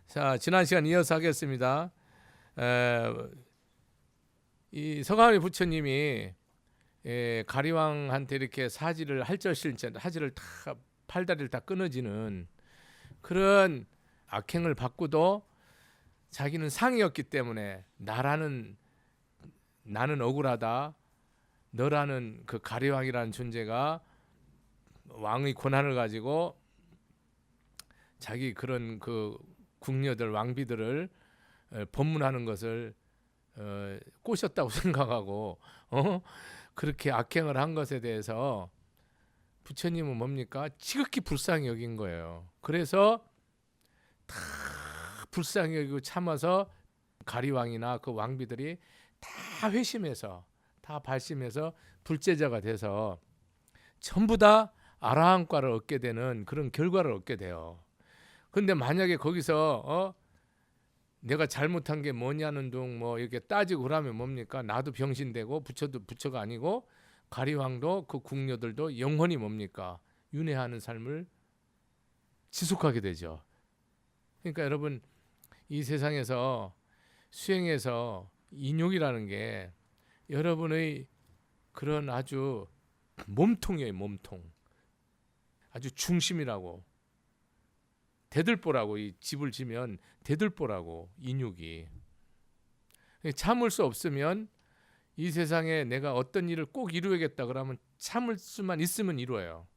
자, 지난 시간 이어서 하겠습니다. 이 서가모니 부처님이 가리왕한테 이렇게 사지를 할절실전 하지를 다 팔다리를 다 끊어지는 그런 악행을 받고도 자기는 상이었기 때문에 나는 억울하다. 너라는 그 가리왕이라는 존재가 왕의 권한을 가지고 자기 그런 그 궁녀들 왕비들을 법문하는 것을 꼬셨다고 생각하고 그렇게 악행을 한 것에 대해서 부처님은 뭡니까? 지극히 불쌍히 여긴 거예요. 그래서 다 불쌍히 여기고 참아서 가리왕이나 그 왕비들이 다 회심해서 다 발심해서 불제자가 돼서 전부 다 아라한과를 얻게 되는 그런 결과를 얻게 돼요. 근데 만약에 거기서 내가 잘못한 게 뭐냐는 둥 뭐 이렇게 따지고 그러면 뭡니까? 나도 병신되고 부처도 부처가 아니고 가리왕도 그 궁녀들도 영원히 뭡니까? 윤회하는 삶을 지속하게 되죠. 그러니까 여러분 이 세상에서 수행해서 인욕이라는 게 여러분의 그런 아주 몸통이에요. 몸통. 아주 중심이라고. 대들보라고. 이 집을 지면 대들보라고. 인육이 참을 수 없으면 이 세상에 내가 어떤 일을 꼭 이루어야겠다 그러면 참을 수만 있으면 이루어요.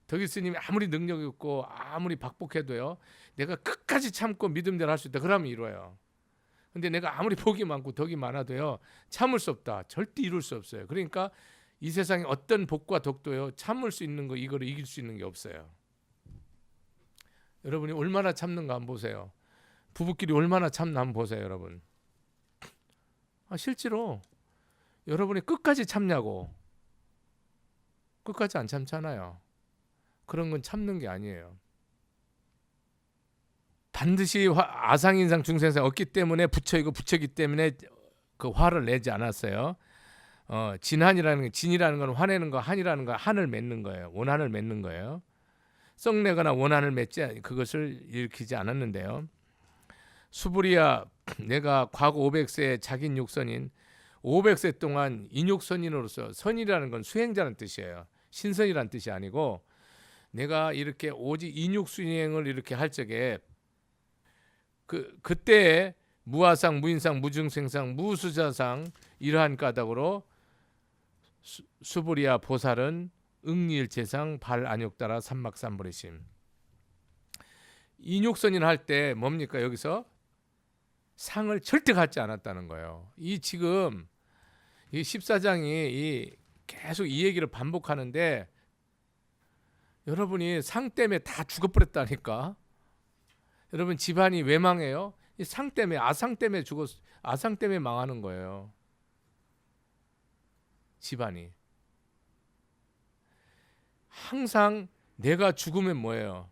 덕이스님이 아무리 능력이 있고 아무리 박복해도요, 내가 끝까지 참고 믿음대로 할 수 있다 그러면 이루어요. 근데 내가 아무리 복이 많고 덕이 많아도요, 참을 수 없다. 절대 이룰 수 없어요. 그러니까 이 세상에 어떤 복과 덕도요, 참을 수 있는 거, 이거를 이길 수 있는 게 없어요. 여러분이 얼마나 참는가 한번 보세요. 부부끼리 얼마나 참나 한번 보세요, 여러분. 실제로 여러분이 끝까지 참냐고. 끝까지 안 참잖아요. 그런 건 참는 게 아니에요. 반드시 아상인상 중생상 없기 때문에 부처이고 부처이기 때문에 그 화를 내지 않았어요. 진한이라는 게, 진이라는 건 화내는 거, 한이라는 건 한을 맺는 거예요. 원한을 맺는 거예요. 썩내거나 원한을 맺지 그것을 일으키지 않았는데요. 수부리야, 내가 과거 500세의 자기인육선인 500세 동안 인육선인으로서, 선이라는 건 수행자는 뜻이에요. 신선이라는 뜻이 아니고, 내가 이렇게 오직 인육수행을 이렇게 할 적에 그때에 무아상, 무인상, 무중생상, 무수자상 이러한 까닭으로 수부리야 보살은 응일제상 발안욕따라 삼막삼보리심. 인육선인 할 때 뭡니까? 여기서 상을 절대 갖지 않았다는 거예요. 이 지금 이 14장이 계속 이 얘기를 반복하는데 여러분이 상 때문에 다 죽어버렸다니까. 여러분 집안이 왜 망해요? 이 상 때문에, 아상 때문에 아상 때문에 망하는 거예요. 집안이. 항상 내가 죽으면 뭐예요?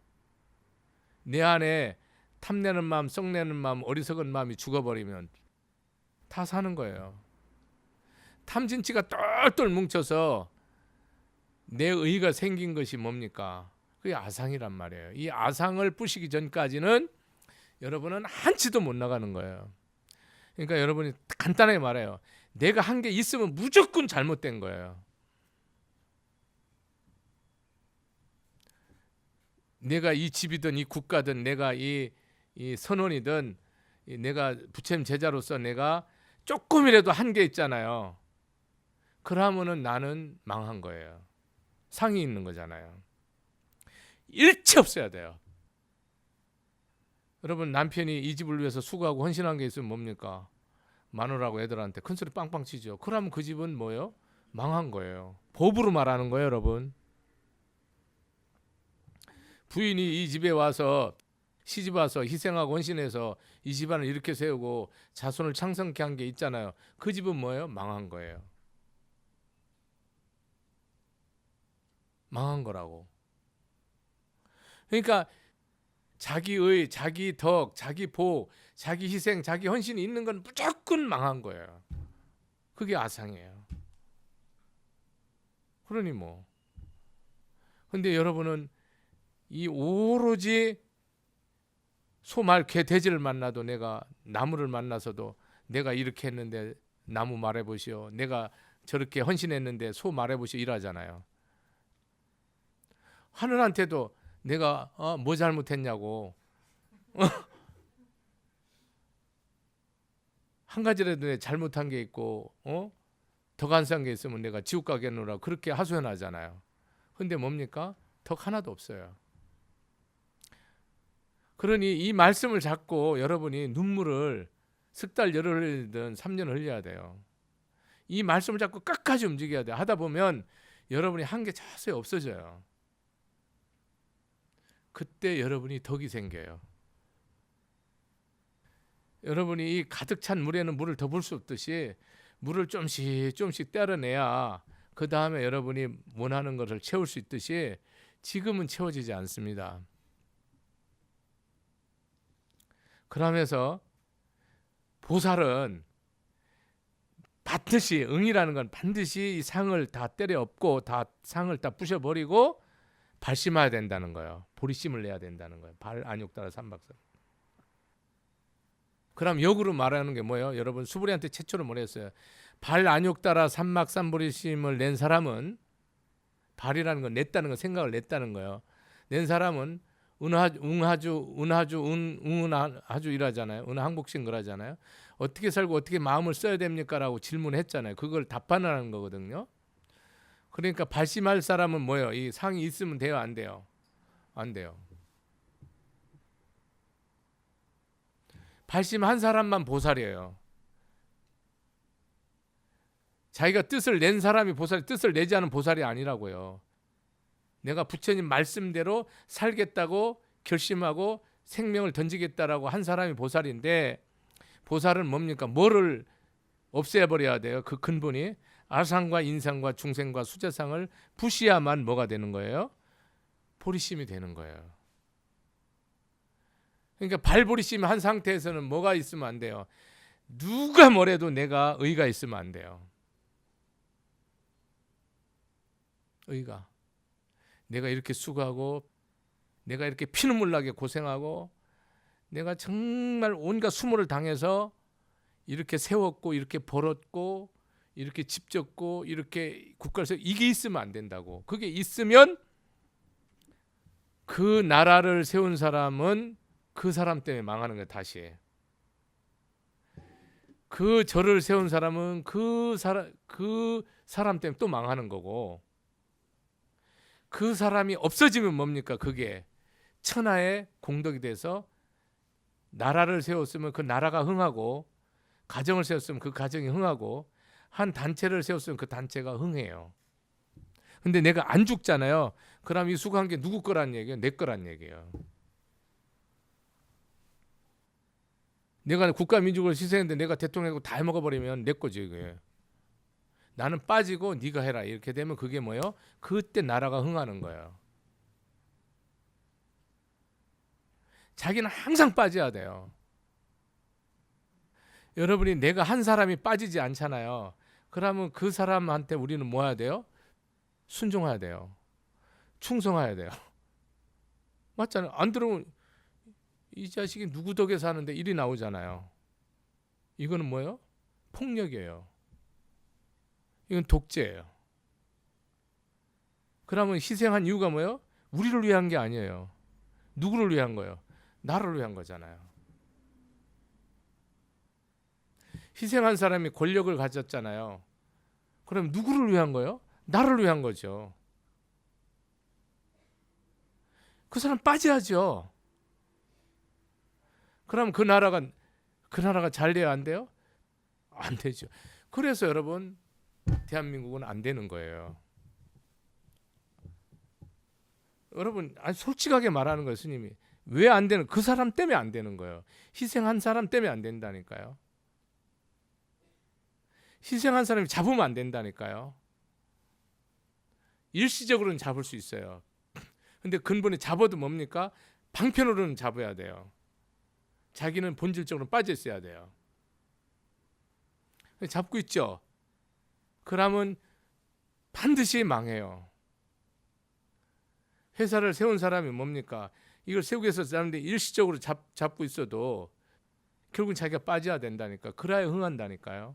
내 안에 탐내는 마음, 썩내는 마음, 어리석은 마음이 죽어버리면 다 사는 거예요. 탐진치가 똘똘 뭉쳐서 내 의가 생긴 것이 뭡니까? 그게 아상이란 말이에요. 이 아상을 부시기 전까지는 여러분은 한치도 못 나가는 거예요. 그러니까 여러분이 간단하게 말해요. 내가 한 게 있으면 무조건 잘못된 거예요. 내가 이 집이든 이 국가든 내가 이 선원이든 내가 부처님 제자로서 내가 조금이라도 한 게 있잖아요. 그러면은 나는 망한 거예요. 상이 있는 거잖아요. 일체 없어야 돼요. 여러분 남편이 이 집을 위해서 수고하고 헌신한 게 있으면 뭡니까? 마누라고 애들한테 큰 소리 빵빵 치죠. 그러면 그 집은 뭐예요? 망한 거예요. 법으로 말하는 거예요, 여러분. 부인이 이 집에 와서 시집 와서 희생하고 헌신해서 이 집안을 이렇게 세우고 자손을 창성케 한 게 있잖아요. 그 집은 뭐예요? 망한 거예요. 망한 거라고. 그러니까 자기의, 자기 덕, 자기 복, 자기 희생, 자기 헌신이 있는 건 무조건 망한 거예요. 그게 아상이에요. 그러니 뭐. 근데 여러분은 이 오로지 소, 말, 개, 돼지를 만나도 내가 나무를 만나서도 내가 이렇게 했는데 나무 말해보시오. 내가 저렇게 헌신했는데 소 말해보시오. 이러잖아요. 하늘한테도 내가 뭐 잘못했냐고 한 가지라도 내가 잘못한 게 있고 더 간사한 게 있으면 내가 지옥 가겠노라 그렇게 하소연하잖아요. 근데 뭡니까? 덕 하나도 없어요. 그러니 이 말씀을 잡고 여러분이 눈물을 석 달 열흘 흘리든 3년 흘려야 돼요. 이 말씀을 잡고 끝까지 움직여야 돼요. 하다 보면 여러분이 한 게 자세히 없어져요. 그때 여러분이 덕이 생겨요. 여러분이 이 가득 찬 물에는 물을 더 붓을 수 없듯이 물을 좀씩 따라내야 그 다음에 여러분이 원하는 것을 채울 수 있듯이 지금은 채워지지 않습니다. 그러면서 보살은 반드시 응이라는 건 반드시 이 상을 다 때려 엎고 다 상을 다 부셔버리고 발심해야 된다는 거예요. 보리심을 내야 된다는 거예요. 발 안욕따라 삼박삼. 그럼 역으로 말하는 게 뭐예요? 여러분 수부리한테 최초로 뭐랬어요? 발 안욕따라 삼막삼보리심을 낸 사람은 발이라는 건 냈다는 건 생각을 냈다는 거예요. 낸 사람은 은하주 이라잖아요. 은하항복신 그러잖아요. 어떻게 살고 어떻게 마음을 써야 됩니까? 라고 질문했잖아요. 그걸 답변을 하는 거거든요. 그러니까 발심할 사람은 뭐예요? 이 상이 있으면 돼요? 안 돼요? 안 돼요. 발심한 사람만 보살이에요. 자기가 뜻을 낸 사람이 보살이 뜻을 내지 않은 보살이 아니라고요. 내가 부처님 말씀대로 살겠다고 결심하고 생명을 던지겠다라고 한 사람이 보살인데 보살은 뭡니까? 뭐를 없애버려야 돼요? 그 근본이 아상과 인상과 중생과 수자상을 부시야만 뭐가 되는 거예요? 보리심이 되는 거예요. 그러니까 발보리심 한 상태에서는 뭐가 있으면 안 돼요? 누가 뭐래도 내가 의가 있으면 안 돼요. 의가. 내가 이렇게 수고하고 내가 이렇게 피눈물 나게 고생하고 내가 정말 온갖 수모를 당해서 이렇게 세웠고 이렇게 벌었고 이렇게 집 졌고 이렇게 국가를 세워 이게 있으면 안 된다고. 그게 있으면 그 나라를 세운 사람은 그 사람 때문에 망하는 거예요. 다시. 그 절을 세운 사람은 그 사람 때문에 또 망하는 거고 그 사람이 없어지면 뭡니까? 그게 천하의 공덕이 돼서 나라를 세웠으면 그 나라가 흥하고 가정을 세웠으면 그 가정이 흥하고 한 단체를 세웠으면 그 단체가 흥해요. 근데 내가 안 죽잖아요. 그럼 이 수고한 게 누구 거란 얘기예요? 내 거란 얘기예요. 내가 국가민족을 희생했는데 내가 대통령이고 다 해먹어버리면 내 거지 이게. 나는 빠지고 네가 해라 이렇게 되면 그게 뭐예요? 그때 나라가 흥하는 거예요. 자기는 항상 빠져야 돼요. 여러분이 내가 한 사람이 빠지지 않잖아요. 그러면 그 사람한테 우리는 뭐 해야 돼요? 순종해야 돼요. 충성해야 돼요. 맞잖아요. 안 들으면 이 자식이 누구 덕에 사는데 일이 나오잖아요. 이거는 뭐예요? 폭력이에요. 이건 독재예요. 그러면 희생한 이유가 뭐예요? 우리를 위한 게 아니에요. 누구를 위한 거예요? 나를 위한 거잖아요. 희생한 사람이 권력을 가졌잖아요. 그럼 누구를 위한 거예요? 나를 위한 거죠. 그 사람 빠져야죠. 그럼 그 나라가 잘 돼야 안 돼요? 안 되죠. 그래서 여러분 대한민국은 안 되는 거예요. 여러분 솔직하게 말하는 거예요. 스님이 왜 안 되는? 그 사람 때문에 안 되는 거예요. 희생한 사람 때문에 안 된다니까요. 희생한 사람이 잡으면 안 된다니까요. 일시적으로는 잡을 수 있어요. 근데 근본에 잡아도 뭡니까? 방편으로는 잡아야 돼요. 자기는 본질적으로 빠져 있어야 돼요. 잡고 있죠. 그러면 반드시 망해요. 회사를 세운 사람이 뭡니까? 이걸 세우겠어 사는데 일시적으로 잡고 있어도 결국은 자기가 빠져야 된다니까. 그래야 흥한다니까요.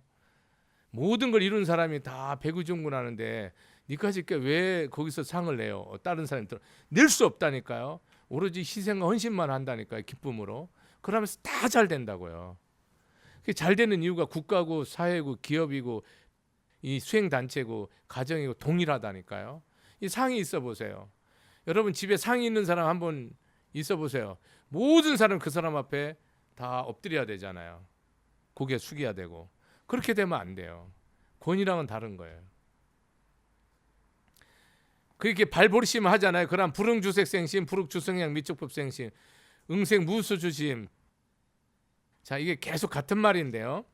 모든 걸 이룬 사람이 다 배구종군하는데 니까지 왜 거기서 상을 내요? 다른 사람들 낼 수 없다니까요. 오로지 희생과 헌신만 한다니까요. 기쁨으로. 그러면서 다 잘 된다고요. 그게 잘 되는 이유가 국가고 사회고 기업이고 이 수행단체고 가정이고 동일하다니까요. 이 상이 있어 보세요. 여러분 집에 상이 있는 사람 한번 있어 보세요. 모든 사람 그 사람 앞에 다 엎드려야 되잖아요. 고개 숙여야 되고. 그렇게 되면 안 돼요. 권위랑은 다른 거예요. 그렇게 발버리심 하잖아요. 그럼 불응주색생심, 불응주성양 미축법생심, 응생무수주심. 자, 이게 계속 같은 말인데요.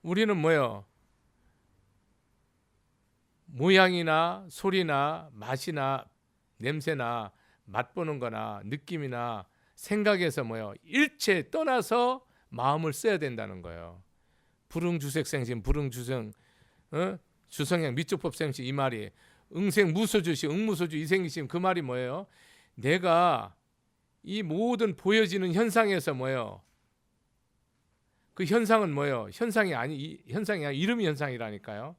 우리는 뭐요? 모양이나 소리나 맛이나 냄새나 맛보는 거나 느낌이나 생각에서 뭐요? 일체 떠나서 마음을 써야 된다는 거예요. 불응주색생심, 불응주성, 주성양 미축법생심 이 말이 응생무소주시, 응무소주 이생기심 그 말이 뭐예요? 내가 이 모든 보여지는 현상에서 뭐예요? 그 현상은 뭐예요? 현상이 아니 이름이 현상이라니까요.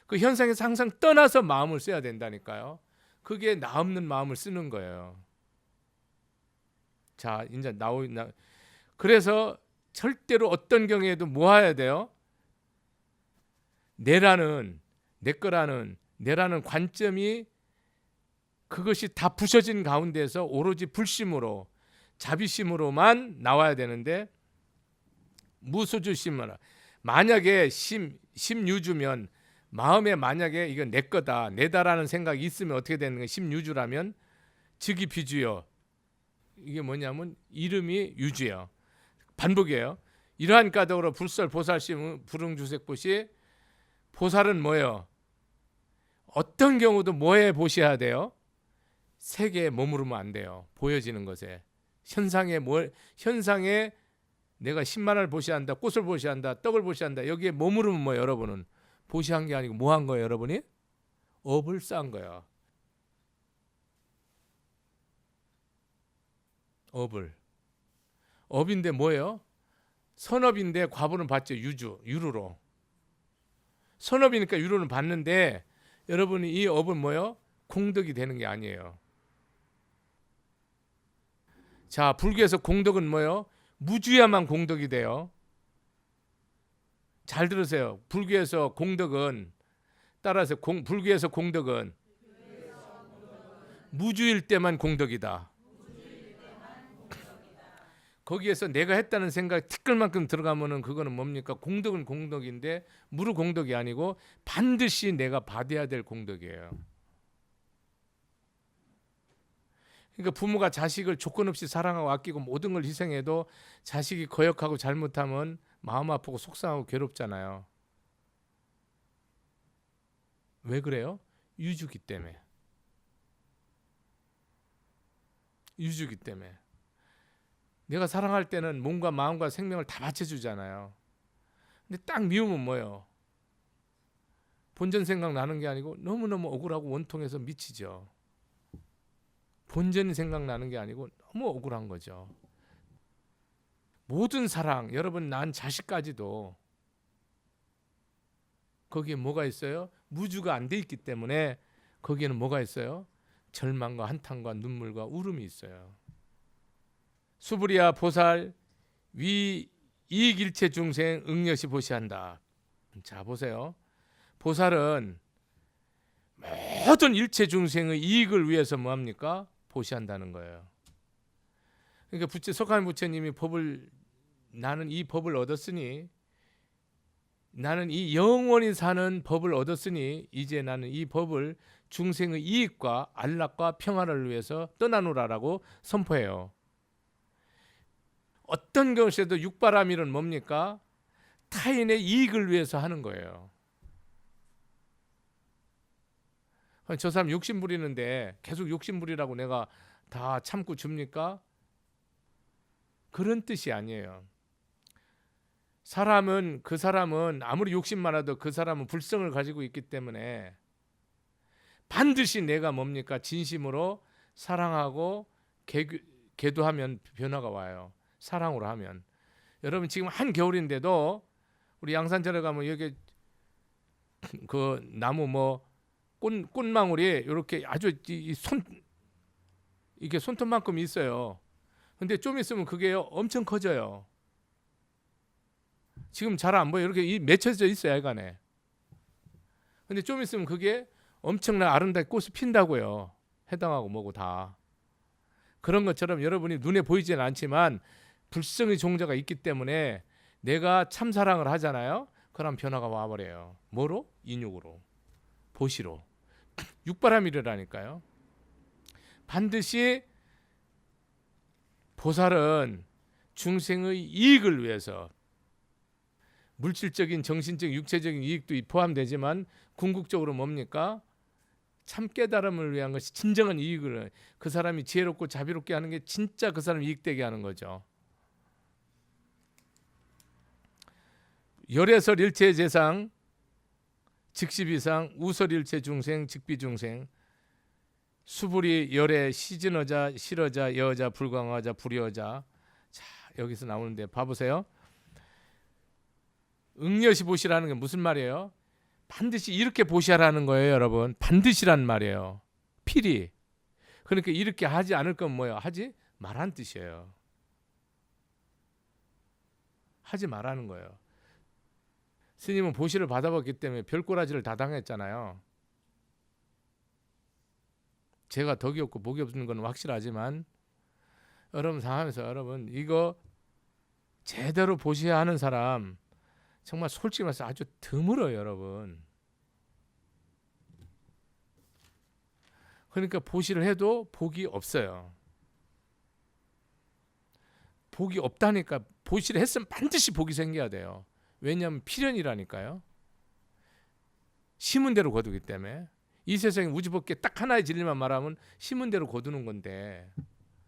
그 현상에서 항상 떠나서 마음을 써야 된다니까요. 그게 나 없는 마음을 쓰는 거예요. 자, 이제 그래서 절대로 어떤 경우에도 뭐 해야 돼요? 내 거라는 관점이 그것이 다 부셔진 가운데서 오로지 불심으로 자비심으로만 나와야 되는데 무소주심으로 만약에 심유주면 마음에 만약에 이건 내 거다 내다라는 생각이 있으면 어떻게 되는 거예요? 심유주라면 즉이 비주요. 이게 뭐냐면 이름이 유주예요. 반복이에요. 이러한 까닭으로 불설 보살심 불응주색보시 보살은 뭐예요? 어떤 경우도 뭐에 보셔야 돼요? 세계에 머무르면 안 돼요. 보여지는 것에 현상에 내가 10만 원을 보시한다, 꽃을 보시한다, 떡을 보시한다. 여기에 머무르면 뭐 여러분은 보시한 게 아니고 뭐 한 거예요, 여러분이? 업을 쌓은 거야. 업인데 뭐예요? 선업인데 과보는 받죠. 유루로. 선업이니까 유로는 받는데 여러분이 이 업은 뭐예요? 공덕이 되는 게 아니에요. 자, 불교에서 공덕은 뭐예요? 무주야만 공덕이 돼요. 잘 들으세요. 불교에서 공덕은 따라서 불교에서 공덕은 무주일 때만 공덕이다. 거기에서 내가 했다는 생각 티끌만큼 들어가면은 그거는 뭡니까? 공덕은 공덕인데 무루 공덕이 아니고 반드시 내가 받아야 될 공덕이에요. 그러니까 부모가 자식을 조건 없이 사랑하고 아끼고 모든 걸 희생해도 자식이 거역하고 잘못하면 마음 아프고 속상하고 괴롭잖아요. 왜 그래요? 유주기 때문에. 내가 사랑할 때는 몸과 마음과 생명을 다 바쳐주잖아요. 근데 딱 미우면 뭐예요? 본전 생각 나는 게 아니고 너무너무 억울하고 원통해서 미치죠. 본전이 생각나는 게 아니고 너무 억울한 거죠. 모든 사랑, 여러분 난 자식까지도 거기에 뭐가 있어요? 무주가 안 돼 있기 때문에 거기에는 뭐가 있어요? 절망과 한탄과 눈물과 울음이 있어요. 수불이야 보살 위 이익일체 중생 응여시 보시한다. 자 보세요. 보살은 모든 일체 중생의 이익을 위해서 뭐합니까? 보시한다는 거예요. 그러니까 석가모니 부처님이 나는 이 법을 얻었으니 나는 이 영원히 사는 법을 얻었으니 이제 나는 이 법을 중생의 이익과 안락과 평화를 위해서 떠나노라라고 선포해요. 어떤 것에도 육바라밀은 뭡니까? 타인의 이익을 위해서 하는 거예요. 저 사람 욕심 부리는데 계속 욕심 부리라고 내가 다 참고 줍니까? 그런 뜻이 아니에요. 그 사람은 아무리 욕심 많아도 그 사람은 불성을 가지고 있기 때문에 반드시 내가 뭡니까? 진심으로 사랑하고 계도하면 변화가 와요. 사랑으로 하면. 여러분 지금 한겨울인데도 우리 양산절에 가면 여기 그 나무 뭐 꽃망울이 이렇게 아주 이게 손톱만큼 있어요. 근데 좀 있으면 그게 엄청 커져요. 지금 잘 안 보여. 이렇게 맺혀져 있어요, 약간에. 근데 좀 있으면 그게 엄청난 아름답게 꽃이 핀다고요. 해당하고 뭐고 다. 그런 것처럼 여러분이 눈에 보이지는 않지만 불성의 종자가 있기 때문에 내가 참 사랑을 하잖아요. 그럼 변화가 와버려요. 뭐로? 인육으로, 보시로. 육바라밀이라니까요. 반드시 보살은 중생의 이익을 위해서 물질적인, 정신적인, 육체적인 이익도 포함되지만 궁극적으로 뭡니까? 참 깨달음을 위한 것이 진정한 이익을, 그 사람이 지혜롭고 자비롭게 하는 게 진짜 그 사람 이익되게 하는 거죠. 열애설 일체 재상, 즉시비상, 우설 일체 중생, 즉비중생, 수불이 열애, 시진어자, 실어자, 여자, 불광어자, 불여자. 자, 여기서 나오는데 봐보세요. 응여시 보시라는 게 무슨 말이에요? 반드시 이렇게 보시라는 거예요, 여러분. 반드시란 말이에요. 필히. 그러니까 이렇게 하지 않을 건 뭐예요? 하지 말란 뜻이에요. 하지 말라는 거예요. 스님은 보시를 받아봤기 때문에 별꼬라지를 다 당했잖아요. 제가 덕이 없고 복이 없는 건 확실하지만 여러분 상하면서 여러분 이거 제대로 보셔야 하는 사람 정말 솔직히 말해서 아주 드물어요, 여러분. 그러니까 보시를 해도 복이 없어요. 복이 없다니까. 보시를 했으면 반드시 복이 생겨야 돼요. 왜냐하면 필연이라니까요. 심은 대로 거두기 때문에. 이 세상에 우주법계 딱 하나의 진리만 말하면 심은 대로 거두는 건데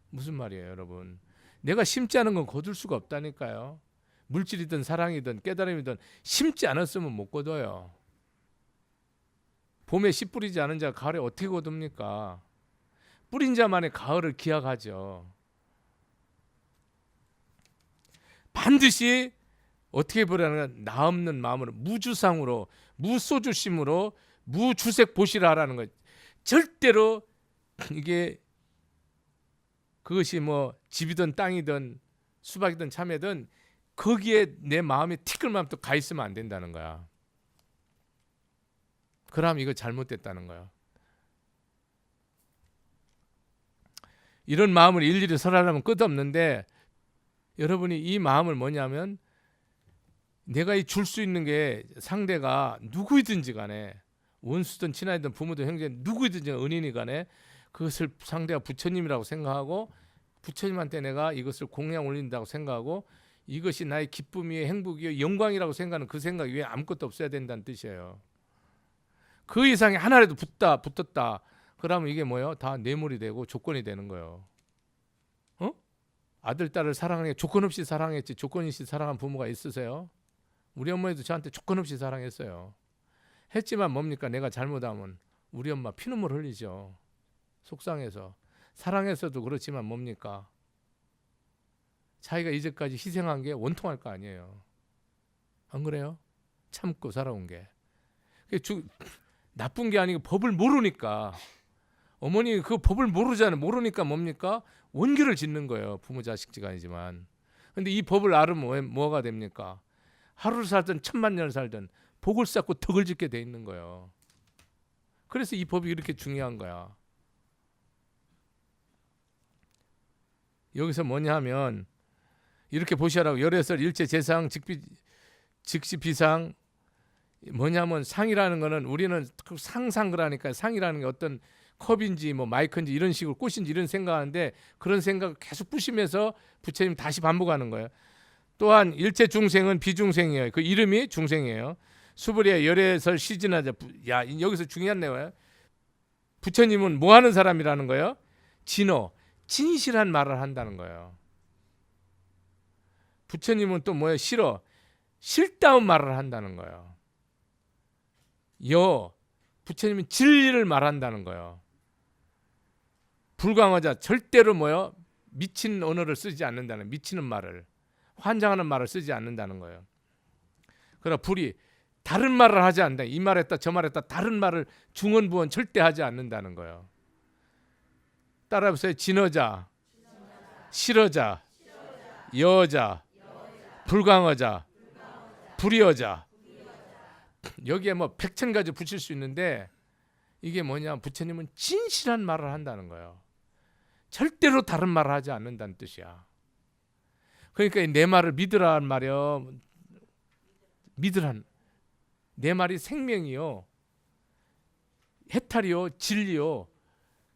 무슨 말이에요, 여러분. 내가 심지 않은 건 거둘 수가 없다니까요. 물질이든 사랑이든 깨달음이든 심지 않았으면 못 거둬요. 봄에 씨 뿌리지 않은 자가 가을에 어떻게 거둡니까? 뿌린 자만의 가을을 기약하죠. 반드시 어떻게 보라는 나 없는 마음으로, 무주상으로, 무소주심으로, 무주색 보시라 하라는 거. 절대로 이게 그것이 뭐 집이든 땅이든 수박이든 참외든 거기에 내 마음이 티끌만도 가 있으면 안 된다는 거야. 그럼 이거 잘못됐다는 거야. 이런 마음을 일일이 설하려면 끝없는데 여러분이 이 마음을 뭐냐면 내가 이 줄 수 있는 게 상대가 누구이든지 간에 원수든 친아이든 부모든 형제 누구이든지 은인이 간에 그것을 상대가 부처님이라고 생각하고 부처님한테 내가 이것을 공양 올린다고 생각하고 이것이 나의 기쁨이요 행복이요 영광이라고 생각하는 그 생각이 왜 아무것도 없어야 된다는 뜻이에요. 그 이상이 하나라도 붙었다. 그러면 이게 뭐예요? 다 뇌물이 되고 조건이 되는 거예요. 아들, 딸을 사랑하는 게 조건 없이 사랑했지 조건 없이 사랑한 부모가 있으세요? 우리 어머니도 저한테 조건 없이 사랑했어요. 했지만 뭡니까? 내가 잘못하면 우리 엄마 피눈물 흘리죠. 속상해서. 사랑해서도 그렇지만 뭡니까? 자기가 이제까지 희생한 게 원통할 거 아니에요. 안 그래요? 참고 살아온 게. 나쁜 게 아니고 법을 모르니까. 어머니 그 법을 모르잖아요. 모르니까 뭡니까? 원기를 짓는 거예요. 부모 자식지간이지만. 근데 이 법을 알으면 뭐가 됩니까? 하루를 살든 천만 년을 살든 복을 쌓고 덕을 짓게 돼 있는 거예요. 그래서 이 법이 이렇게 중요한 거야. 여기서 뭐냐 하면 이렇게 보시라고 열애설 일체 재상 즉시 비상 뭐냐면 상이라는 거는 우리는 상상 그러니까 상이라는 게 어떤 컵인지 뭐 마이크인지 이런 식으로 꽃인지 이런 생각하는데 그런 생각을 계속 부시면서 부처님 다시 반복하는 거예요. 또한 일체 중생은 비중생이에요. 그 이름이 중생이에요. 수불이야 열애설 시진하자. 야 여기서 중요한 내용이에요. 부처님은 뭐 하는 사람이라는 거예요? 진호, 진실한 말을 한다는 거예요. 부처님은 또 뭐예요? 실어, 실다운 말을 한다는 거예요. 부처님은 진리를 말한다는 거예요. 불광어자 절대로 뭐요? 미친 언어를 쓰지 않는다는, 미치는 말을, 환장하는 말을 쓰지 않는다는 거예요. 그러나 불이 다른 말을 하지 않는다. 이 말했다 저 말했다 다른 말을 중언부언 절대 하지 않는다는 거예요. 따라해보세요. 진어자, 실어자, 여어자, 불광어자, 불이어자. 여기에 뭐 백천가지 붙일 수 있는데 이게 뭐냐, 부처님은 진실한 말을 한다는 거예요. 절대로 다른 말을 하지 않는다는 뜻이야. 그러니까 내 말을 믿으라는 말이요. 믿으란, 내 말이 생명이요, 해탈이요, 진리요,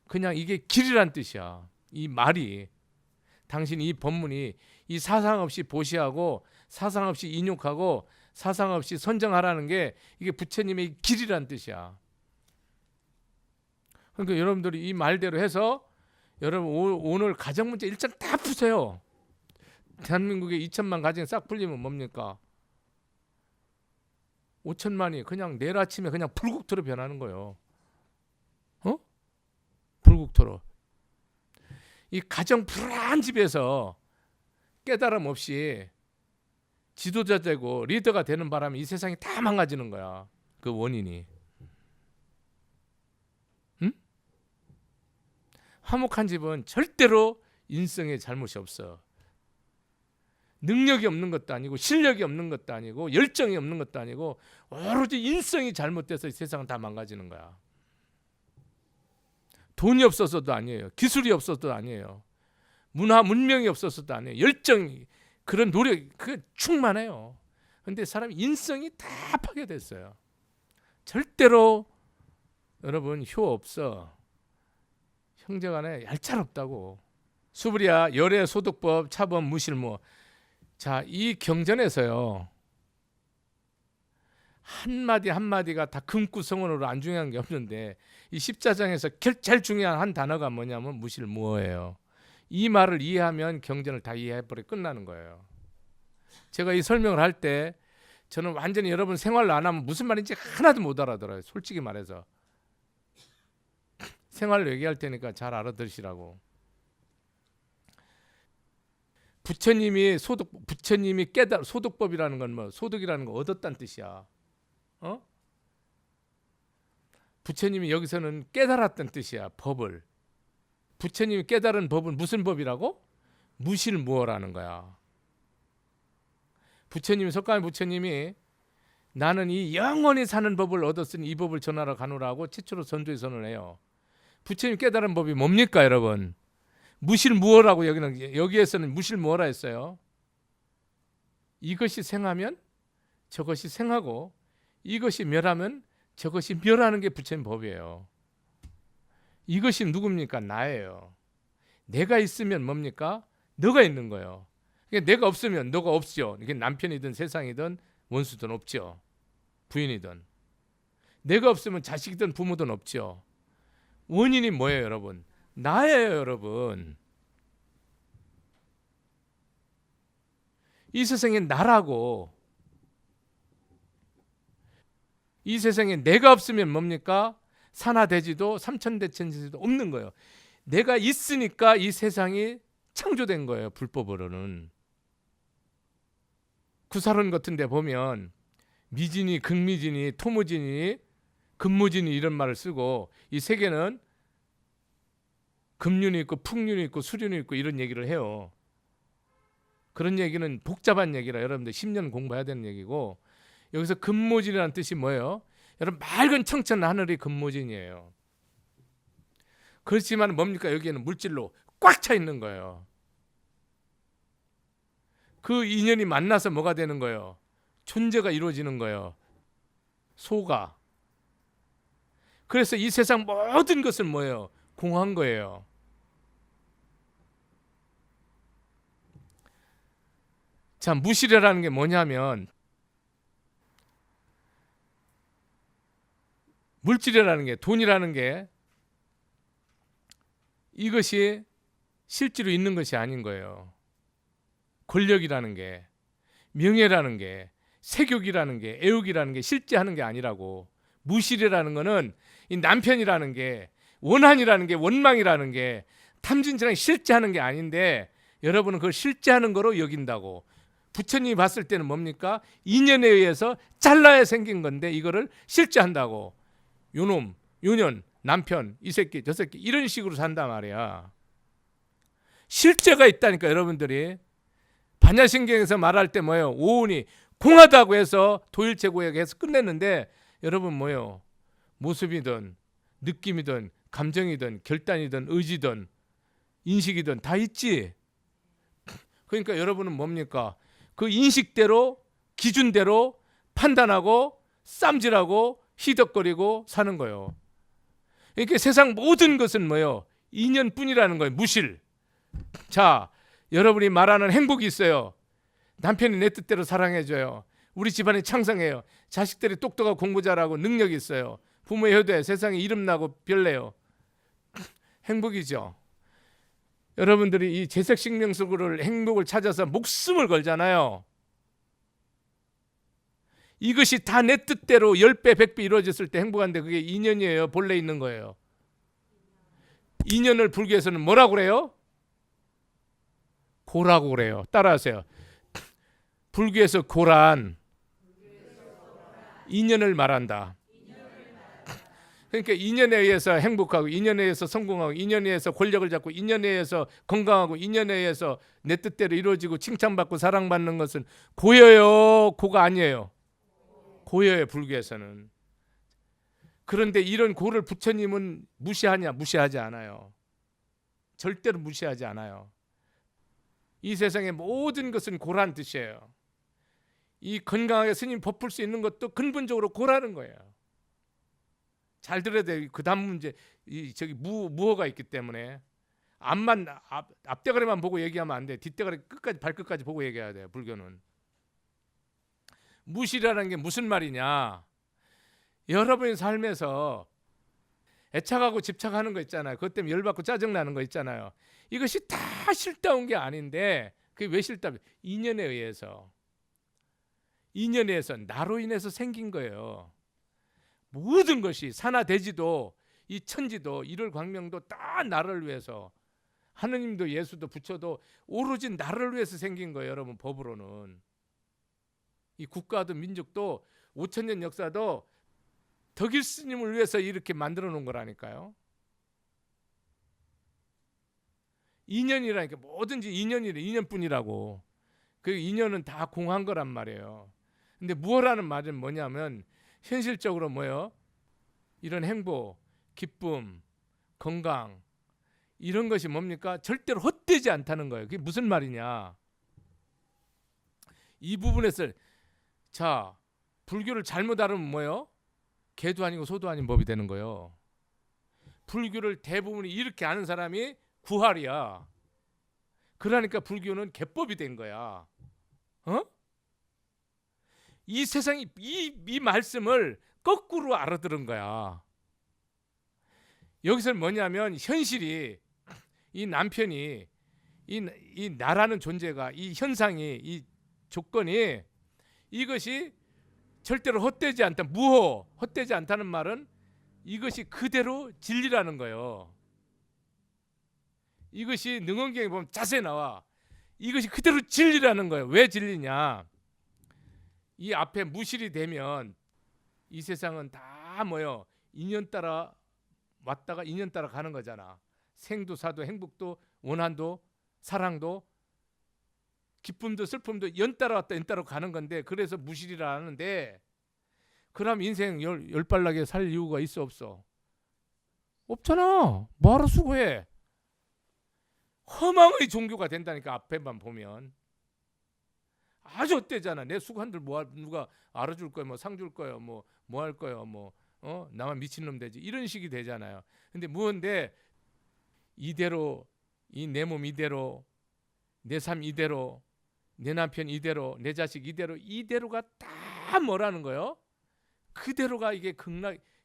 그냥 이게 길이란 뜻이야. 이 말이, 당신 이 법문이 이 사상 없이 보시하고 사상 없이 인욕하고 사상 없이 선정하라는 게 이게 부처님의 길이란 뜻이야. 그러니까 여러분들이 이 말대로 해서 여러분 오늘 가정 문제 일단 다 푸세요. 대한민국에 2천만 가정이 싹 풀리면 뭡니까? 5천만이 그냥 내일 아침에 그냥 불국토로 변하는 거예요. 어? 불국토로. 이 가정 불안한 집에서 깨달음 없이 지도자 되고 리더가 되는 바람에 이 세상이 다 망가지는 거야. 그 원인이. 응? 화목한 집은 절대로 인성에 잘못이 없어. 능력이 없는 것도 아니고 실력이 없는 것도 아니고 열정이 없는 것도 아니고 오로지 인성이 잘못돼서 이 세상은 다 망가지는 거야. 돈이 없어서도 아니에요. 기술이 없어서도 아니에요. 문화 문명이 없어서도 아니에요. 열정이, 그런 노력, 그 충만해요. 근데 사람 인성이 다 파괴됐어요. 절대로 여러분 효 없어. 형제간에 얄짤없다고. 수불이야 열애 소득법 차범 무실무. 자, 이 경전에서요 한마디 한마디가 다 금구성원으로 안 중요한 게 없는데 이 십자장에서 제일 중요한 한 단어가 뭐냐면 무실무어예요. 이 말을 이해하면 경전을 다 이해해버려 끝나는 거예요. 제가 이 설명을 할 때 저는 완전히 여러분 생활로 안 하면 무슨 말인지 하나도 못 알아들어요. 솔직히 말해서. 생활로 얘기할 테니까 잘 알아들으시라고. 부처님이 깨달, 소득법이라는 건 뭐, 소득이라는 거 얻었다는 뜻이야. 어? 부처님이 여기서는 깨달았다는 뜻이야. 법을. 부처님이 깨달은 법은 무슨 법이라고? 무실무어라는 거야. 부처님이, 석가모니 부처님이 나는 이 영원히 사는 법을 얻었으니 이 법을 전하러 가노라고 최초로 전도에 선언해요. 부처님 깨달은 법이 뭡니까, 여러분? 무실무어라고 여기에서는 무실무어라 했어요. 이것이 생하면 저것이 생하고 이것이 멸하면 저것이 멸하는 게 부처님 법이에요. 이것이 누굽니까? 나예요. 내가 있으면 뭡니까? 너가 있는 거예요. 그러니까 내가 없으면 너가 없죠. 이게 남편이든 세상이든 원수든 없죠. 부인이든. 내가 없으면 자식이든 부모든 없죠. 원인이 뭐예요, 여러분? 나예요, 여러분. 이 세상에 나라고. 이 세상에 내가 없으면 뭡니까? 산하대지도 삼천대천지도 없는 거예요. 내가 있으니까 이 세상이 창조된 거예요. 불법으로는. 구사론 같은 데 보면 미진이, 극미진이, 토무진이, 금무진이 이런 말을 쓰고 이 세계는 금륜이 있고 풍륜이 있고 수륜이 있고 이런 얘기를 해요. 그런 얘기는 복잡한 얘기라 여러분들 10년 공부해야 되는 얘기고, 여기서 금모진이라는 뜻이 뭐예요? 여러분 맑은 청천 하늘이 금모진이에요. 그렇지만 뭡니까? 여기에는 물질로 꽉 차 있는 거예요. 그 인연이 만나서 뭐가 되는 거예요? 존재가 이루어지는 거예요. 소가. 그래서 이 세상 모든 것은 뭐예요? 공한 거예요. 자, 무실이라는 게 뭐냐면 물질이라는 게, 돈이라는 게 이것이 실제로 있는 것이 아닌 거예요. 권력이라는 게, 명예라는 게, 세욕이라는 게, 애욕이라는 게 실제 하는 게 아니라고. 무실이라는 거는 이 남편이라는 게, 원한이라는 게, 원망이라는 게 탐진치는 실제 하는 게 아닌데 여러분은 그걸 실제 하는 거로 여긴다고. 부처님이 봤을 때는 뭡니까? 인연에 의해서 잘라야 생긴 건데 이거를 실제 한다고. 요놈, 요년, 남편, 이 새끼, 저 새끼 이런 식으로 산단 말이야. 실제가 있다니까. 여러분들이 반야신경에서 말할 때 뭐예요? 오온이 공하다고 해서 도일체고역해서 끝냈는데 여러분 뭐예요? 모습이든 느낌이든 감정이든 결단이든 의지든 인식이든 다 있지. 그러니까 여러분은 뭡니까? 그 인식대로 기준대로 판단하고 쌈질하고 희덕거리고 사는 거예요. 그러니까 세상 모든 것은 뭐예요? 인연뿐이라는 거예요. 무실. 자, 여러분이 말하는 행복이 있어요. 남편이 내 뜻대로 사랑해줘요. 우리 집안이 창성해요. 자식들이 똑똑하고 공부 잘하고 능력이 있어요. 부모의 효도에 세상에 이름나고 별내요. 행복이죠. 여러분들이 이 재색식명수를 행복을 찾아서 목숨을 걸잖아요. 이것이 다 내 뜻대로 10배 100배 이루어졌을 때 행복한데 그게 인연이에요. 본래 있는 거예요. 인연을 불교에서는 뭐라고 그래요? 고라고 그래요. 따라하세요. 불교에서 고란 인연을 말한다. 그러니까 인연에 의해서 행복하고 인연에 의해서 성공하고 인연에 의해서 권력을 잡고 인연에 의해서 건강하고 인연에 의해서 내 뜻대로 이루어지고 칭찬받고 사랑받는 것은 고여요? 고가 아니에요? 고여요. 불교에서는. 그런데 이런 고를 부처님은 무시하냐? 무시하지 않아요. 절대로 무시하지 않아요. 이 세상의 모든 것은 고란 뜻이에요. 이 건강하게 스님 법 풀 수 있는 것도 근본적으로 고라는 거예요. 잘 들어야 돼. 그 다음 문제 저기 무어가 있기 때문에 앞대가리만 보고 얘기하면 안 돼. 뒷대가리 끝까지 발끝까지 보고 얘기해야 돼요. 불교는. 무시라는 게 무슨 말이냐? 여러분의 삶에서 애착하고 집착하는 거 있잖아요. 그것 때문에 열받고 짜증나는 거 있잖아요. 이것이 다 싫다운 게 아닌데 그게 왜 싫다? 인연에 의해서. 인연에 의해서 나로 인해서 생긴 거예요. 모든 것이 산하 대지도 이 천지도 일월 광명도 다 나를 위해서, 하느님도 예수도 부처도 오로지 나를 위해서 생긴 거예요. 여러분, 법으로는. 이 국가도 민족도 5,000년 역사도 덕일 스님을 위해서 이렇게 만들어 놓은 거라니까요. 인연이라니까. 뭐든지 인연이래. 인연뿐이라고. 그 인연은 다 공한 거란 말이에요. 근데 무엇라는 말은 뭐냐면 현실적으로 뭐예요? 이런 행복, 기쁨, 건강 이런 것이 뭡니까? 절대로 헛되지 않다는 거예요. 그게 무슨 말이냐? 이 부분에서 자, 불교를 잘못 알으면 뭐예요? 개도 아니고 소도 아닌 법이 되는 거예요. 불교를 대부분이 이렇게 아는 사람이 구할이야. 그러니까 불교는 개법이 된 거야. 어? 이 세상이 이 말씀을 거꾸로 알아들은 거야. 여기서 뭐냐면 현실이 이 남편이 이 나라는 존재가 이 현상이 이 조건이 이것이 절대로 헛되지 않다. 무호 헛되지 않다는 말은 이것이 그대로 진리라는 거예요. 이것이 능언경에 보면 자세히 나와. 이것이 그대로 진리라는 거예요. 왜 진리냐? 이 앞에 무실이 되면 이 세상은 다 뭐요? 인연 따라 왔다가 인연 따라 가는 거잖아. 생도 사도 행복도 원한도 사랑도 기쁨도 슬픔도 연 따라 왔다 연 따라 가는 건데, 그래서 무실이라 하는데, 그럼 인생 열발나게 살 이유가 있어 없어? 없잖아. 뭐하러 수고해? 허망의 종교가 된다니까. 앞에만 보면 아주 헛되잖아. 내 수고한들 누가 알아줄 거야? 뭐 상 줄 거야? 뭐 할 거야? 뭐 나만 미친놈 되지? 이런 식이 되잖아요. 근데 무언데 이대로 이 내 몸 이대로 내 삶 이대로 내 남편 이대로 내 자식 이대로가 다 뭐라는 거요? 그대로가 이게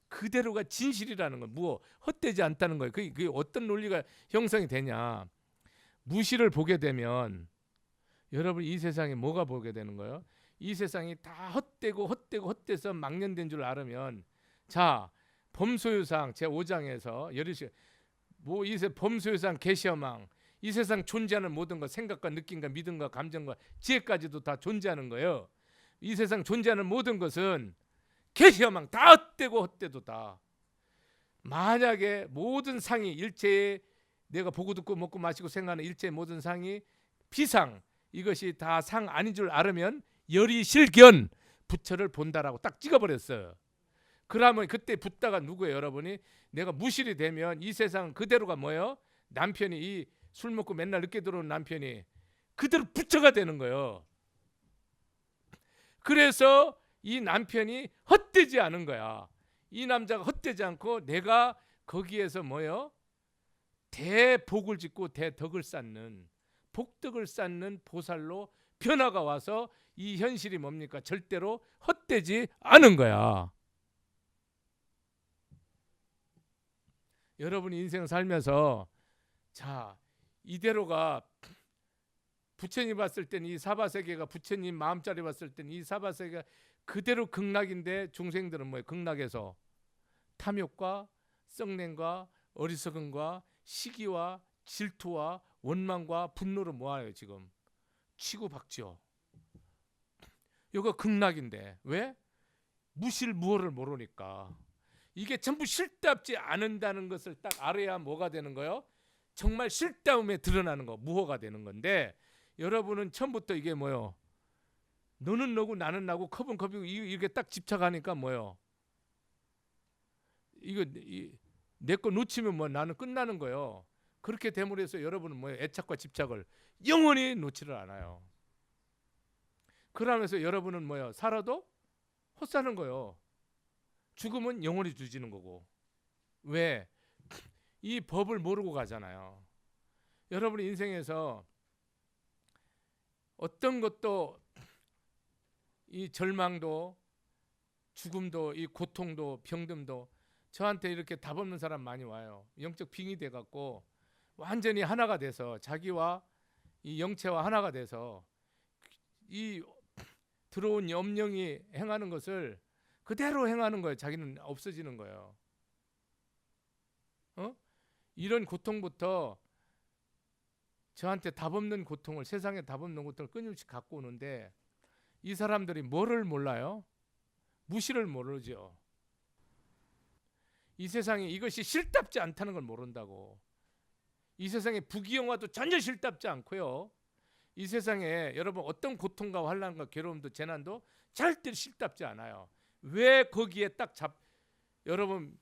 그대로가 진실이라는 거. 뭐 헛되지 않다는 거예요. 그게 어떤 논리가 형성이 되냐? 무실을 보게 되면 여러분 이 세상에 뭐가 보게 되는 거예요? 이 세상이 다 헛되서 망년된 줄 알으면, 자, 범소유상 제5장에서 여리시 뭐 이 범수요상 계시어망 이 세상 존재하는 모든 것 생각과 느낌과 믿음과 감정과 지혜까지도 다 존재하는 거예요. 이 세상 존재하는 모든 것은 계시어망 다 헛되고 헛되도다. 만약에 모든 상이 일체의 내가 보고 듣고 먹고 마시고 생각하는 일체의 모든 상이 비상 이것이 다 상 아닌 줄 알으면 열이실견 부처를 본다라고 딱 찍어버렸어요. 그러면 그때 붓다가 누구예요? 여러분이 내가 무실이 되면 이 세상 그대로가 뭐예요? 남편이 이 술 먹고 맨날 늦게 들어오는 남편이 그대로 부처가 되는 거예요. 그래서 이 남편이 헛되지 않은 거야. 이 남자가 헛되지 않고 내가 거기에서 뭐예요? 대복을 짓고 대덕을 쌓는 복덕을 쌓는 보살로 변화가 와서 이 현실이 뭡니까? 절대로 헛되지 않은 거야. 여러분이 인생 살면서 자 이대로가 부처님 봤을 때는 이 사바세계가 부처님 마음자리 봤을 때는 이 사바세계가 그대로 극락인데 중생들은 뭐예요? 극락에서 탐욕과 썩냄과 어리석음과 시기와 질투와 원망과 분노를 모아요. 지금 치고박죠. 이거 극락인데 왜? 무실무어를 모르니까. 이게 전부 실답지 않는다는 것을 딱 알아야 뭐가 되는 거예요? 정말 실다움에 드러나는 거, 무호가 되는 건데 여러분은 처음부터 이게 뭐요? 너는 너고 나는 나고 컵은 컵이고 이게 딱 집착하니까 뭐요? 이거 내 거 놓치면 뭐 나는 끝나는 거예요. 그렇게 됨으로 해서 여러분은 뭐예요? 애착과 집착을 영원히 놓지를 않아요. 그러면서 여러분은 뭐예요? 살아도 헛사는 거예요. 죽으면 영원히 뒤지는 거고. 왜? 이 법을 모르고 가잖아요. 여러분의 인생에서 어떤 것도 이 절망도 죽음도 이 고통도 병듦도 저한테 이렇게 답 없는 사람 많이 와요. 영적 빙이 돼 갖고 완전히 하나가 돼서 자기와 이 영체와 하나가 돼서 이 들어온 염령이 행하는 것을 그대로 행하는 거예요. 자기는 없어지는 거예요. 이런 고통부터 저한테 답 없는 고통을 세상에 답 없는 고통을 끊임없이 갖고 오는데 이 사람들이 뭐를 몰라요? 무시를 모르죠. 이 세상에 이것이 실답지 않다는 걸 모른다고. 이 세상에 부귀영화도 전혀 실답지 않고요. 이 세상에 여러분 어떤 고통과 환난과 괴로움도 재난도 절대 실답지 않아요. 왜 거기에 딱 여러분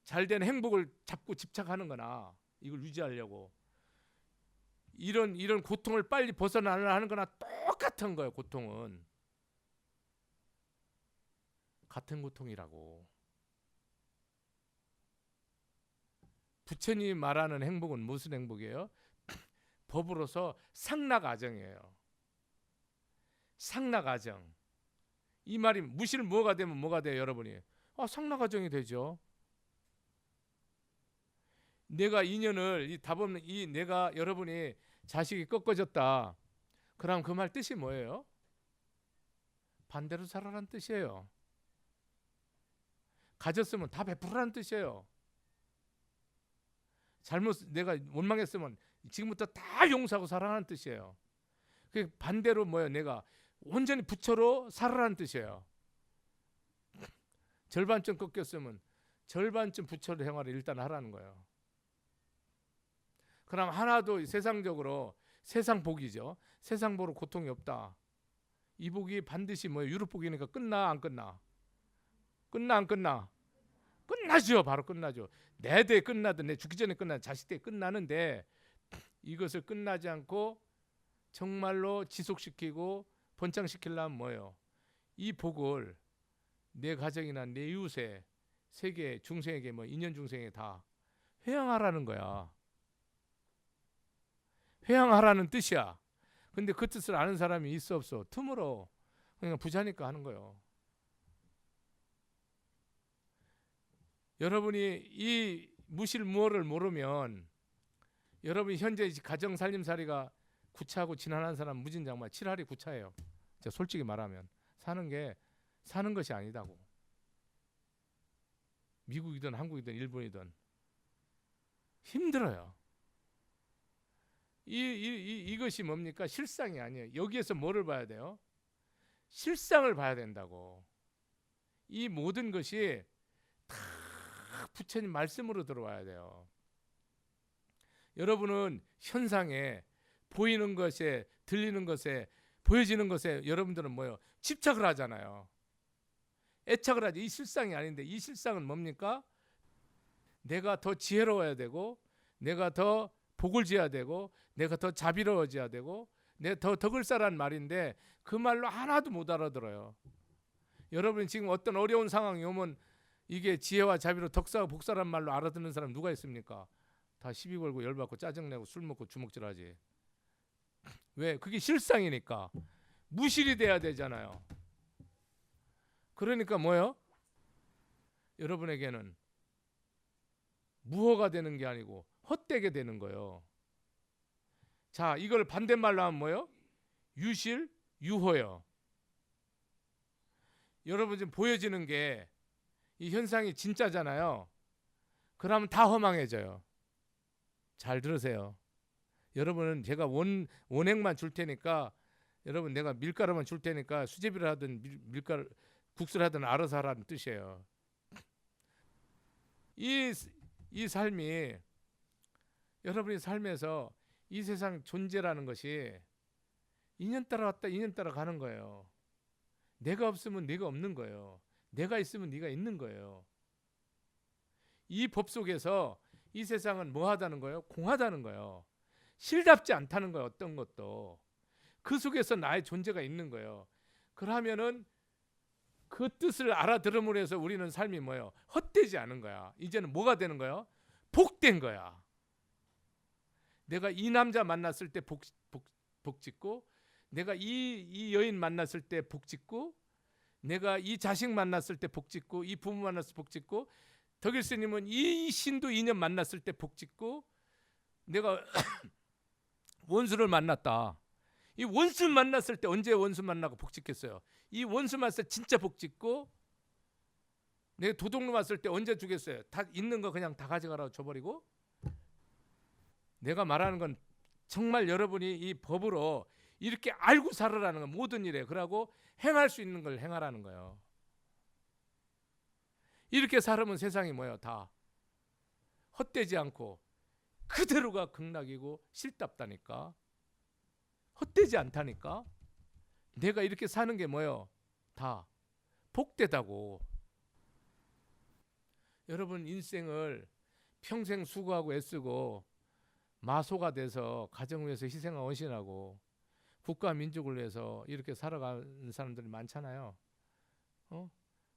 잘된 행복을 잡고 집착하는 거나 이걸 유지하려고 이런 고통을 빨리 벗어나는 거나 똑같은 거예요. 고통은 같은 고통이라고. 부처님이 말하는 행복은 무슨 행복이에요? 법으로서 상락아정이에요. 상락아정. 이 말이 무실 뭐가 되면 뭐가 돼요, 여러분이? 상락아정이 되죠. 내가 인연을 이 답 없는 이 내가 여러분이 자식이 꺾어졌다. 그럼 그 말 뜻이 뭐예요? 반대로 살아라는 뜻이에요. 가졌으면 다 베풀으라는 뜻이에요. 내가 원망했으면 지금부터 다 용서하고 살아라는 뜻이에요. 그 반대로 뭐예요? 내가 온전히 부처로 살아라는 뜻이에요. 절반쯤 꺾였으면 절반쯤 부처로 행하를 일단 하라는 거예요. 그럼 하나도 세상적으로 세상 복이죠. 세상 복으로 고통이 없다. 이 복이 반드시 뭐예요? 유럽 복이니까 끝나 안 끝나? 끝나 안 끝나? 끝나죠. 바로 끝나죠. 내 대 끝나든 내 죽기 전에 끝나 자식 때 끝나는데 이것을 끝나지 않고 정말로 지속시키고 번창시키려면 뭐예요? 이 복을 내 가정이나 내 이웃에 세계 중생에게 뭐 인연 중생에 다 회양하라는 거야. 회양하라는 뜻이야. 근데 그 뜻을 아는 사람이 있어 없어? 드물어. 그러니까 부자니까 하는 거예요. 여러분이 이 무실무어를 모르면 여러분이 현재 가정 살림살이가 구차하고 지난한 사람 무진장마 칠할이 구차해요. 솔직히 말하면 사는 것이 아니다고. 미국이든 한국이든 일본이든 힘들어요. 이것이 뭡니까? 실상이 아니에요. 여기에서 뭐를 봐야 돼요? 실상을 봐야 된다고. 이 모든 것이 다 부처님 말씀으로 들어와야 돼요. 여러분은 현상에, 보이는 것에, 들리는 것에, 보여지는 것에 여러분들은 뭐예요? 집착을 하잖아요. 애착을 하지. 이 실상이 아닌데, 이 실상은 뭡니까? 내가 더 지혜로워야 되고, 내가 더 복을 지어야 되고, 내가 더 자비로워져야 되고, 내가 더 덕을 쌓라는 말인데 그 말로 하나도 못 알아들어요. 여러분이 지금 어떤 어려운 상황이 오면 이게 지혜와 자비로 덕사와 복사란 말로 알아듣는 사람 누가 있습니까? 다 시비 걸고 열받고 짜증내고 술 먹고 주먹질하지. 왜? 그게 실상이니까. 무실이 돼야 되잖아요. 그러니까 뭐예요? 여러분에게는 무허가 되는 게 아니고 헛되게 되는 거예요. 자, 이걸 반대말로 하면 뭐예요? 유실, 유허요. 여러분 지금 보여지는 게 이 현상이 진짜잖아요. 그러면 다 허망해져요. 잘 들으세요. 여러분은 제가 원액만 줄 테니까, 여러분 내가 밀가루만 줄 테니까 수제비를 하든 밀가루 국수를 하든 알아서 하라는 뜻이에요. 이 삶이, 여러분의 삶에서 이 세상 존재라는 것이 인연 따라 왔다 인연 따라 가는 거예요. 내가 없으면 네가 없는 거예요. 내가 있으면 네가 있는 거예요. 이 법 속에서 이 세상은 뭐하다는 거예요? 공하다는 거예요. 실답지 않다는 거예요. 어떤 것도. 그 속에서 나의 존재가 있는 거예요. 그러면은 그 뜻을 알아들음으로 해서 우리는 삶이 뭐예요? 헛되지 않은 거야. 이제는 뭐가 되는 거예요? 복된 거야. 내가 이 남자 만났을 때 복 짓고, 내가 이 여인 만났을 때 복 짓고, 내가 이 자식 만났을 때 복 짓고, 이 부모 만났을 때 복 짓고, 덕일스님은 이 신도 인연 만났을 때 복 짓고, 내가 원수를 만났다. 이 원수 만났을 때 언제 원수 만나고 복 짓겠어요? 이 원수 만났을 때 진짜 복 짓고, 내가 도둑놈 왔을 때 언제 주겠어요? 다 있는 거 그냥 다 가져가라고 줘버리고. 내가 말하는 건 정말 여러분이 이 법으로 이렇게 알고 살아라는 거, 모든 일에. 그러고 행할 수 있는 걸 행하라는 거예요. 이렇게 살으면 세상이 뭐예요? 다 헛되지 않고 그대로가 극락이고 실답다니까. 헛되지 않다니까. 내가 이렇게 사는 게 뭐예요? 다 복되다고. 여러분 인생을 평생 수고하고 애쓰고 마소가 돼서 가정을 위해서 희생하고 헌신하고 국가 민족을 위해서 이렇게 살아가는 사람들이 많잖아요.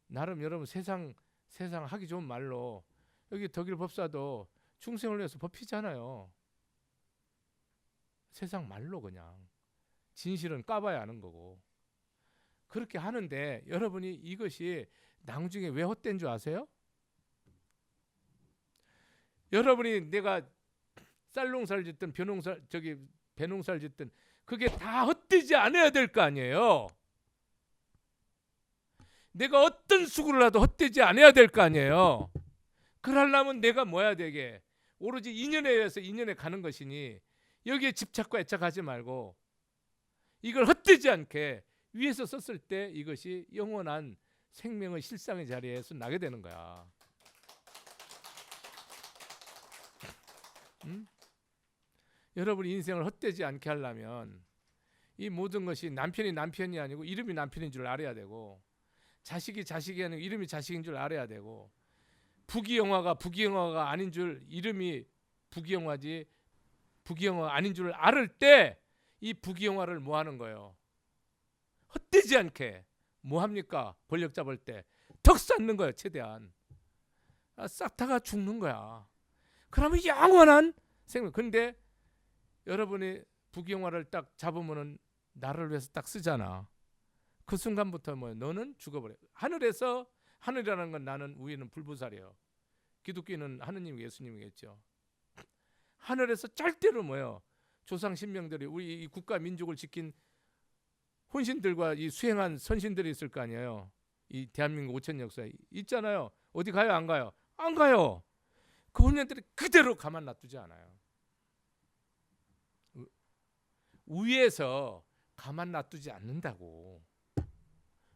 나름 여러분 세상 하기 좋은 말로, 여기 덕일 법사도 충생을 위해서 법 피잖아요. 세상 말로 그냥. 진실은 까봐야 하는 거고. 그렇게 하는데 여러분이 이것이 나중에 왜 헛된 줄 아세요? 여러분이 내가 쌀농사를 짓든 배농사를 짓든 그게 다 헛되지 않아야 될 거 아니에요. 내가 어떤 수고를 하도 헛되지 않아야 될 거 아니에요. 그러려면 내가 뭐야 되게? 오로지 인연에 의해서 인연에 가는 것이니 여기에 집착과 애착하지 말고 이걸 헛되지 않게 위에서 썼을 때 이것이 영원한 생명의 실상의 자리에서 나게 되는 거야. 여러분 인생을 헛되지 않게 하려면 이 모든 것이 남편이 아니고 이름이 남편인 줄 알아야 되고, 자식이 자식이 아니고 이름이 자식인 줄 알아야 되고, 부귀영화가 아닌 줄, 이름이 부귀영화지 부귀영화가 아닌 줄 알을 때 이 부귀영화를 뭐 하는 거예요? 헛되지 않게 뭐 합니까? 권력 잡을 때 덕 쌓는 거예요. 최대한 쌓다가 죽는 거야. 그러면 영원한 생명. 근데 여러분이 부귀영화를 딱 잡으면은 나를 위해서 딱 쓰잖아. 그 순간부터 뭐 너는 죽어버려. 하늘이라는 건 나는, 위에는 불보살이에요. 기독교는 하느님 예수님이겠죠. 하늘에서 절대로 뭐예요? 조상 신명들이, 우리 이 국가 민족을 지킨 혼신들과 이 수행한 선신들이 있을 거 아니에요. 이 대한민국 5천 역사에 있잖아요. 어디 가요? 안 가요? 안 가요. 그 혼연들이 그대로 가만 놔두지 않아요. 위에서 가만 놔두지 않는다고.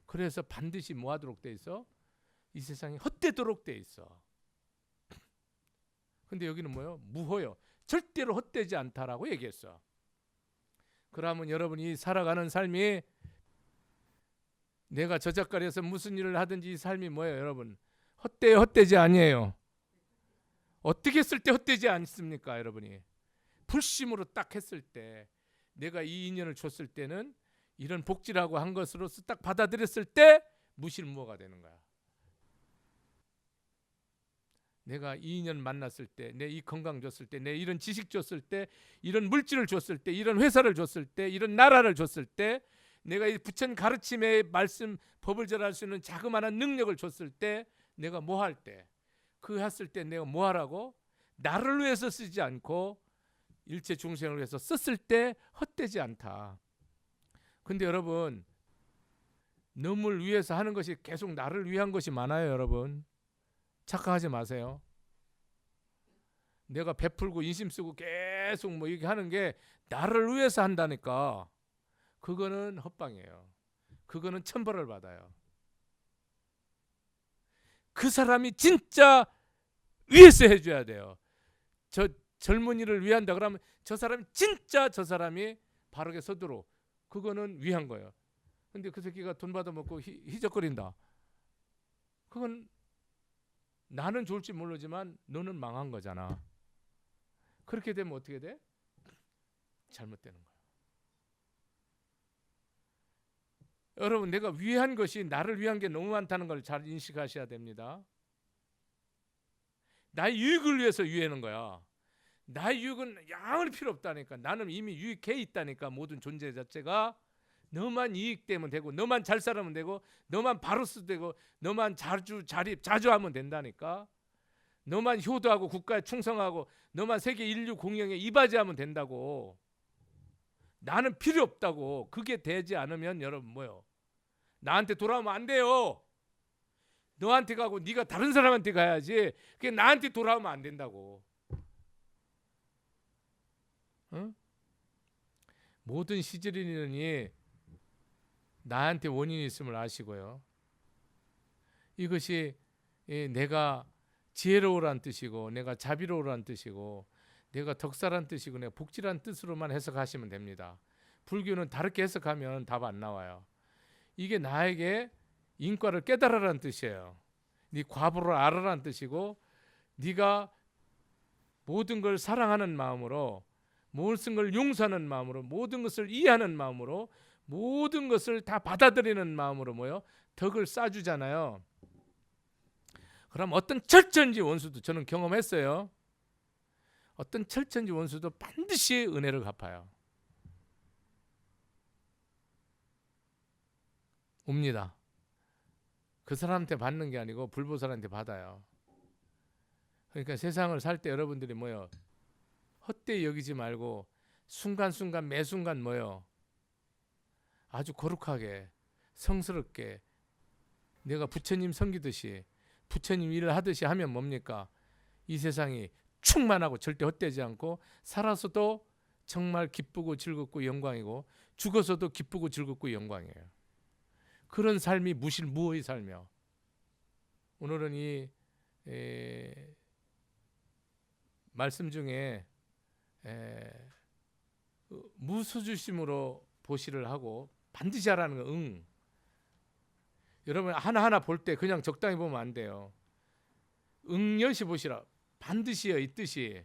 그래서 반드시 뭐 하도록 돼 있어? 이 세상이 헛되도록 돼 있어. 근데 여기는 뭐예요? 무호요. 절대로 헛되지 않다라고 얘기했어. 그러면 여러분이 살아가는 삶이, 내가 저 작가리에서 무슨 일을 하든지 이 삶이 뭐예요, 여러분? 헛되요, 헛되지 아니에요? 어떻게 했을 때 헛되지 않습니까, 여러분이? 불심으로 딱 했을 때, 내가 이 인연을 줬을 때는 이런 복지라고 한 것으로서 딱 받아들였을 때 무실무호가 되는 거야. 내가 이 인연 만났을 때, 내 이 건강 줬을 때, 내 이런 지식 줬을 때, 이런 물질을 줬을 때, 이런 회사를 줬을 때, 이런 나라를 줬을 때, 내가 이 부처님 가르침의 말씀, 법을 전할 수 있는 자그마한 능력을 줬을 때, 내가 뭐 할 때, 그 했을 때 내가 뭐 하라고? 나를 위해서 쓰지 않고 일체 중생을 위해서 썼을 때 헛되지 않다. 근데 여러분, 남을 위해서 하는 것이 계속 나를 위한 것이 많아요, 여러분. 착각하지 마세요. 내가 베풀고 인심 쓰고 계속 뭐 이렇게 하는 게 나를 위해서 한다니까. 그거는 헛방이에요. 그거는 천벌을 받아요. 그 사람이 진짜 위해서 해줘야 돼요. 저 젊은이를 위한다 그러면 저 사람이 진짜 저 사람이 바르게 서도록, 그거는 위한 거예요. 근데 그 새끼가 돈 받아먹고 희적거린다. 그건 나는 좋을지 모르지만 너는 망한 거잖아. 그렇게 되면 어떻게 돼? 잘못되는 거야. 여러분, 내가 위한 것이 나를 위한 게 너무 많다는 걸 잘 인식하셔야 됩니다. 나의 유익을 위해서 위하는 거야. 나의 유익은 양은 필요 없다니까. 나는 이미 유익해 있다니까. 모든 존재 자체가 너만 이익되면 되고, 너만 잘 살면 되고, 너만 바로 쓰도 되고, 너만 자주하면 된다니까. 너만 효도하고 국가에 충성하고, 너만 세계 인류 공영에 이바지하면 된다고. 나는 필요 없다고. 그게 되지 않으면 여러분 뭐요? 나한테 돌아오면 안 돼요. 너한테 가고 네가 다른 사람한테 가야지. 그게 나한테 돌아오면 안 된다고. 응? 모든 시절이니 나한테 원인이 있음을 아시고요. 이것이 내가 지혜로우란 뜻이고, 내가 자비로우란 뜻이고, 내가 덕사란 뜻이고, 내가 복지란 뜻으로만 해석하시면 됩니다. 불교는 다르게 해석하면 답 안 나와요. 이게 나에게 인과를 깨달으라는 뜻이에요. 네 과보를 알아라는 뜻이고, 네가 모든 걸 사랑하는 마음으로, 모든 걸 용서하는 마음으로, 모든 것을 이해하는 마음으로, 모든 것을 다 받아들이는 마음으로 뭐요? 덕을 쌓아주잖아요. 그럼 어떤 철천지 원수도, 저는 경험했어요. 어떤 철천지 원수도 반드시 은혜를 갚아요. 옵니다. 그 사람한테 받는 게 아니고 불보살한테 받아요. 그러니까 세상을 살 때 여러분들이 뭐요? 헛되이 여기지 말고 순간순간 매 순간 뭐요? 아주 거룩하게 성스럽게 내가 부처님 섬기듯이 부처님 일을 하듯이 하면 뭡니까? 이 세상이 충만하고 절대 헛되지 않고, 살아서도 정말 기쁘고 즐겁고 영광이고, 죽어서도 기쁘고 즐겁고 영광이에요. 그런 삶이 무실무호의 삶이요. 오늘은 이 말씀 중에 무소주심으로 보시를 하고 반드시 하라는 거. 여러분 하나하나 볼 때 그냥 적당히 보면 안 돼요. 응여시 보시라. 반드시요, 이 뜻이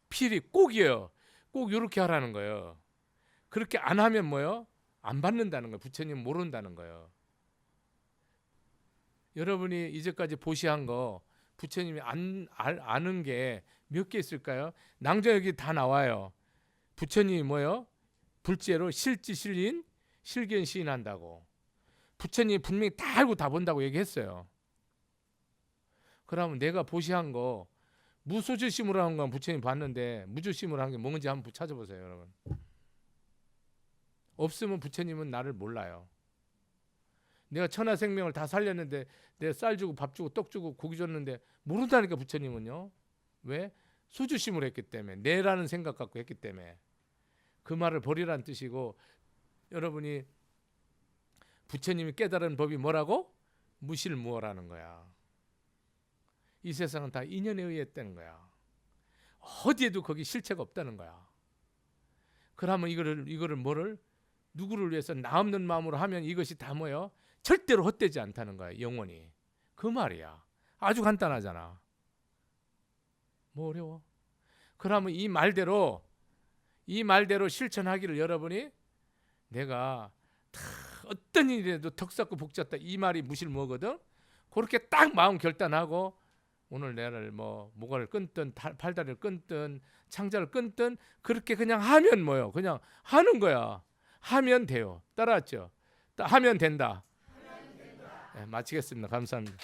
필히 꼭이요. 꼭 이렇게 하라는 거예요. 그렇게 안 하면 뭐요? 안 받는다는 거예요. 부처님 모른다는 거예요. 여러분이 이제까지 보시한 거 부처님이 아는 게 몇 개 있을까요? 낭자 여기 다 나와요. 부처님이 뭐요? 불제로 실지 실인 실견 시인한다고. 부처님이 분명히 다 알고 다 본다고 얘기했어요. 그러면 내가 보시한 거 무소주심으로 한 건 부처님 봤는데 무주심으로 한 게 뭔지 한번 찾아보세요, 여러분. 없으면 부처님은 나를 몰라요. 내가 천하생명을 다 살렸는데, 내가 쌀 주고 밥 주고 떡 주고 고기 줬는데 모른다니까 부처님은요. 왜? 수주심을 했기 때문에, 내라는 생각 갖고 했기 때문에. 그 말을 버리라는 뜻이고, 여러분이 부처님이 깨달은 법이 뭐라고? 무실무어라는 거야. 이 세상은 다 인연에 의했다는 거야. 어디에도 거기 실체가 없다는 거야. 그러면 이거를 뭐를 누구를 위해서 나 없는 마음으로 하면 이것이 다 뭐요? 절대로 헛되지 않다는 거야. 영원히. 그 말이야. 아주 간단하잖아. 뭐 어려워? 그러면 이 말대로 실천하기를 여러분이, 내가 다 어떤 일이라도 덕 쌓고 복 졌다, 이 말이 무실무거든. 그렇게 딱 마음 결단하고 오늘 내를 뭐 목을 끊든 팔다리를 끊든 창자를 끊든 그렇게 그냥 하면 뭐요? 그냥 하는 거야. 하면 돼요. 따라왔죠? 하면 된다. 네, 마치겠습니다. 감사합니다.